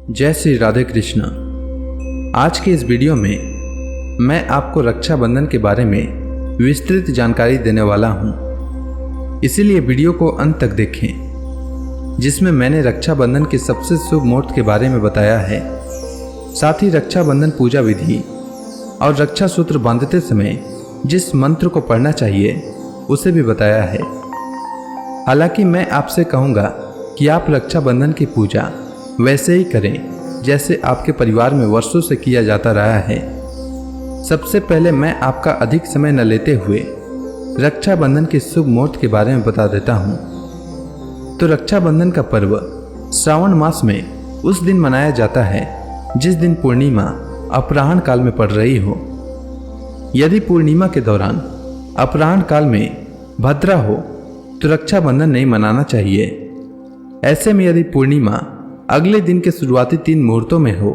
जय श्री राधे कृष्ण। आज के इस वीडियो में मैं आपको रक्षाबंधन के बारे में विस्तृत जानकारी देने वाला हूं, इसीलिए वीडियो को अंत तक देखें, जिसमें मैंने रक्षाबंधन के सबसे शुभ मुहूर्त के बारे में बताया है। साथ ही रक्षाबंधन पूजा विधि और रक्षा सूत्र बांधते समय जिस मंत्र को पढ़ना चाहिए उसे भी बताया है। हालांकि मैं आपसे कहूँगा कि आप रक्षाबंधन की पूजा वैसे ही करें जैसे आपके परिवार में वर्षों से किया जाता रहा है। सबसे पहले मैं आपका अधिक समय न लेते हुए रक्षाबंधन के शुभ मुहूर्त के बारे में बता देता हूँ। तो रक्षाबंधन का पर्व श्रावण मास में उस दिन मनाया जाता है जिस दिन पूर्णिमा अपराह्न काल में पड़ रही हो। यदि पूर्णिमा के दौरान अपराह्न काल में भद्रा हो तो रक्षाबंधन नहीं मनाना चाहिए। ऐसे में यदि पूर्णिमा अगले दिन के शुरुआती 3 मुहूर्तों में हो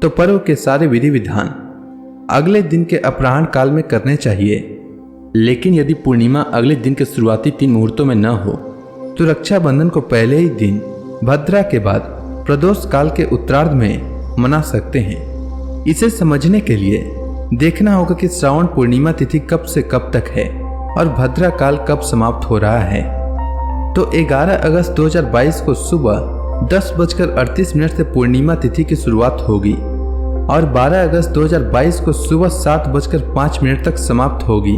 तो पर्व के सारे विधि विधान अगले दिन के अपराह्न काल में करने चाहिए। लेकिन यदि पूर्णिमा अगले दिन के शुरुआती 3 मुहूर्तों में न हो तो रक्षाबंधन को पहले ही दिन भद्रा के बाद प्रदोष काल के उत्तरार्ध में मना सकते हैं। इसे समझने के लिए देखना होगा कि श्रावण पूर्णिमा तिथि कब से कब तक है और भद्रा काल कब समाप्त हो रहा है। तो 11 अगस्त 2022 को सुबह 10:38 से पूर्णिमा तिथि की शुरुआत होगी और 12 अगस्त 2022 को सुबह 7:05 तक समाप्त होगी।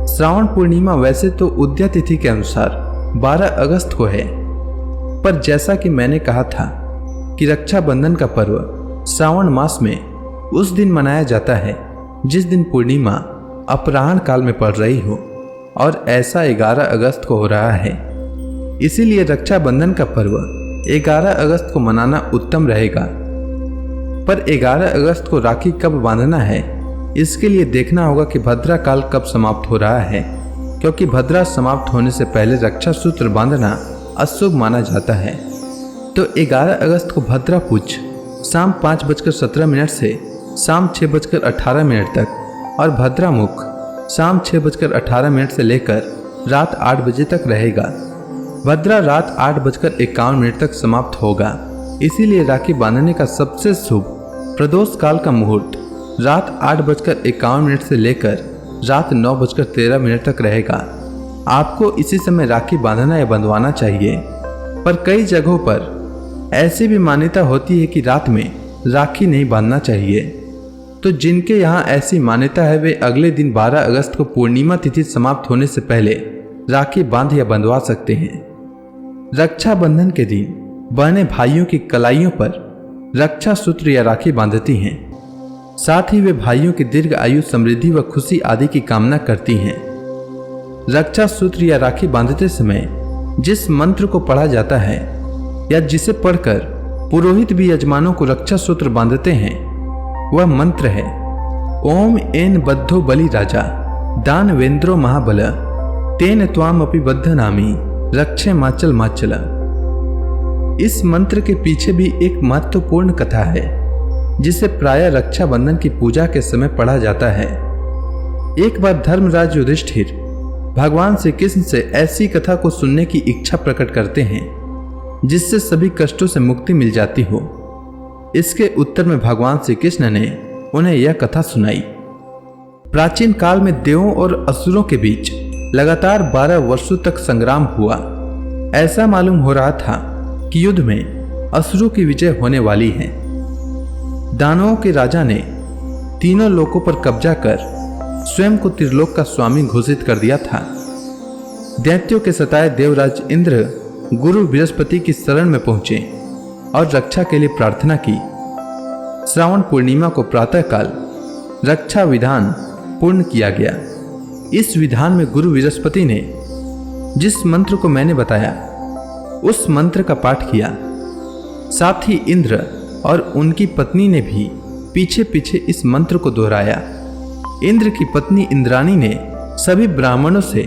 श्रावण पूर्णिमा वैसे तो उदया तिथि के अनुसार 12 अगस्त को है, पर जैसा कि मैंने कहा था कि रक्षाबंधन का पर्व श्रावण मास में उस दिन मनाया जाता है जिस दिन पूर्णिमा अपराह्न काल में पड़ रही हो, और ऐसा 11 अगस्त को हो रहा है। इसीलिए रक्षाबंधन का पर्व 11 अगस्त को मनाना उत्तम रहेगा। पर 11 अगस्त को राखी कब बांधना है इसके लिए देखना होगा कि भद्रा काल कब समाप्त हो रहा है, क्योंकि भद्रा समाप्त होने से पहले रक्षा सूत्र बांधना अशुभ माना जाता है। तो 11 अगस्त को भद्रा पूज शाम 5:17 से शाम 6:18 तक और भद्रा मुख शाम 6:18 से लेकर रात 8 बजे तक रहेगा। भद्रा रात 8:51 तक समाप्त होगा। इसीलिए राखी बांधने का सबसे शुभ प्रदोष काल का मुहूर्त रात 8:51 से लेकर रात 9:13 तक रहेगा। आपको इसी समय राखी बांधना या बंधवाना चाहिए। पर कई जगहों पर ऐसी भी मान्यता होती है कि रात में राखी नहीं बांधना चाहिए। तो जिनके यहाँ ऐसी मान्यता है वे अगले दिन 12 अगस्त को पूर्णिमा तिथि समाप्त होने से पहले राखी बांध या बंधवा सकते हैं। रक्षाबंधन के दिन बहनें भाइयों की कलाइयों पर रक्षा सूत्र या राखी बांधती हैं। साथ ही वे भाइयों की दीर्घ आयु, समृद्धि व खुशी आदि की कामना करती हैं। रक्षा सूत्र या राखी बांधते समय जिस मंत्र को पढ़ा जाता है या जिसे पढ़कर पुरोहित भी यजमानों को रक्षा सूत्र बांधते हैं वह मंत्र है ओम एन बद्धो बलि राजा दानवेंद्रो महाबल तेन त्वाम अपि बद्धनामि रक्षे माचल माचल। इस मंत्र के पीछे भी एक महत्वपूर्ण कथा है जिसे प्रायः रक्षाबंधन की पूजा के समय पढ़ा जाता है। एक बार धर्मराज युधिष्ठिर भगवान श्री कृष्ण से ऐसी कथा को सुनने की इच्छा प्रकट करते हैं जिससे सभी कष्टों से मुक्ति मिल जाती हो। इसके उत्तर में भगवान श्री कृष्ण ने उन्हें यह कथा सुनाई। प्राचीन काल में देवों और असुरों के बीच लगातार 12 वर्षों तक संग्राम हुआ। ऐसा मालूम हो रहा था कि युद्ध में असुरों की विजय होने वाली है। दानवों के राजा ने तीनों लोकों पर कब्जा कर स्वयं को त्रिलोक का स्वामी घोषित कर दिया था। दैत्यों के सताए देवराज इंद्र गुरु बृहस्पति की शरण में पहुंचे और रक्षा के लिए प्रार्थना की। श्रावण पूर्णिमा को प्रातःकाल रक्षा विधान पूर्ण किया गया। इस विधान में गुरु बृहस्पति ने जिस मंत्र को मैंने बताया उस मंत्र का पाठ किया। साथ ही इंद्र और उनकी पत्नी ने भी पीछे पीछे इस मंत्र को दोहराया। इंद्र की पत्नी इंद्राणी ने सभी ब्राह्मणों से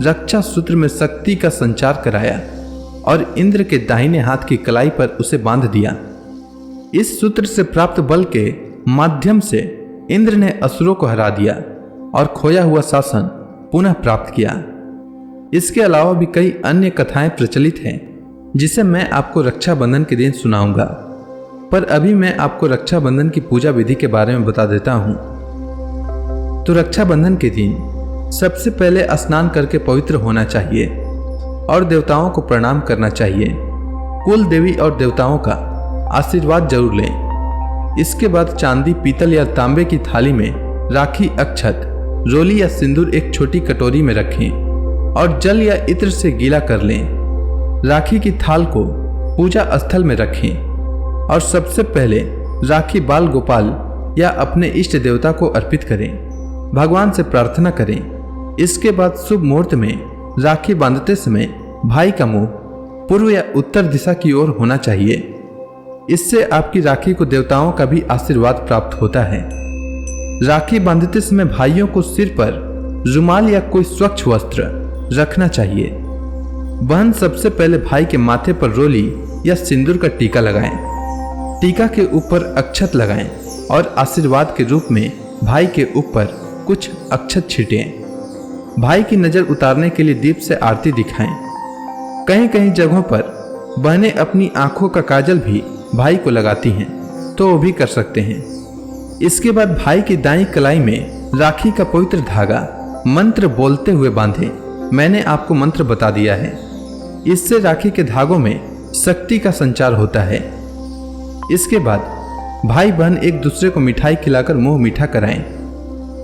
रक्षा सूत्र में शक्ति का संचार कराया और इंद्र के दाहिने हाथ की कलाई पर उसे बांध दिया। इस सूत्र से प्राप्त बल के माध्यम से इंद्र ने असुरों को हरा दिया और खोया हुआ शासन पुनः प्राप्त किया। इसके अलावा भी कई अन्य कथाएं प्रचलित हैं जिसे मैं आपको रक्षाबंधन के दिन सुनाऊंगा। पर अभी मैं आपको रक्षाबंधन की पूजा विधि के बारे में बता देता हूँ। तो रक्षाबंधन के दिन सबसे पहले स्नान करके पवित्र होना चाहिए और देवताओं को प्रणाम करना चाहिए। कुल देवी और देवताओं का आशीर्वाद जरूर लें। इसके बाद चांदी, पीतल या तांबे की थाली में राखी, अक्षत, रोली या सिंदूर एक छोटी कटोरी में रखें और जल या इत्र से गीला कर लें। राखी की थाल को पूजा स्थल में रखें और सबसे पहले राखी बाल गोपाल या अपने इष्ट देवता को अर्पित करें। भगवान से प्रार्थना करें। इसके बाद शुभ मुहूर्त में राखी बांधते समय भाई का मुंह पूर्व या उत्तर दिशा की ओर होना चाहिए। इससे आपकी राखी को देवताओं का भी आशीर्वाद प्राप्त होता है। राखी बांधते समय भाइयों को सिर पर रुमाल या कोई स्वच्छ वस्त्र रखना चाहिए। बहन सबसे पहले भाई के माथे पर रोली या सिंदूर का टीका लगाएं। टीका के ऊपर अक्षत लगाएं और आशीर्वाद के रूप में भाई के ऊपर कुछ अक्षत छीटें। भाई की नज़र उतारने के लिए दीप से आरती दिखाएं। कहीं कहीं जगहों पर बहनें अपनी आंखों का काजल भी भाई को लगाती हैं, तो वो भी कर सकते हैं। इसके बाद भाई की दाईं कलाई में राखी का पवित्र धागा मंत्र बोलते हुए बांधें। मैंने आपको मंत्र बता दिया है। इससे राखी के धागों में शक्ति का संचार होता है। इसके बाद भाई बहन एक दूसरे को मिठाई खिलाकर मुंह मीठा कराएं।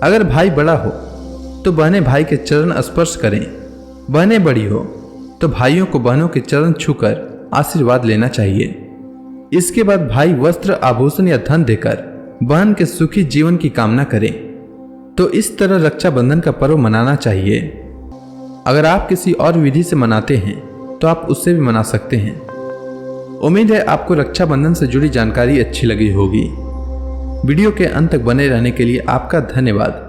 अगर भाई बड़ा हो तो बहनें भाई के चरण स्पर्श करें। बहनें बड़ी हो तो भाइयों को बहनों के चरण छूकर आशीर्वाद लेना चाहिए। इसके बाद भाई वस्त्र, आभूषण या धन देकर बहन के सुखी जीवन की कामना करें। तो इस तरह रक्षाबंधन का पर्व मनाना चाहिए। अगर आप किसी और विधि से मनाते हैं तो आप उससे भी मना सकते हैं। उम्मीद है आपको रक्षाबंधन से जुड़ी जानकारी अच्छी लगी होगी। वीडियो के अंत तक बने रहने के लिए आपका धन्यवाद।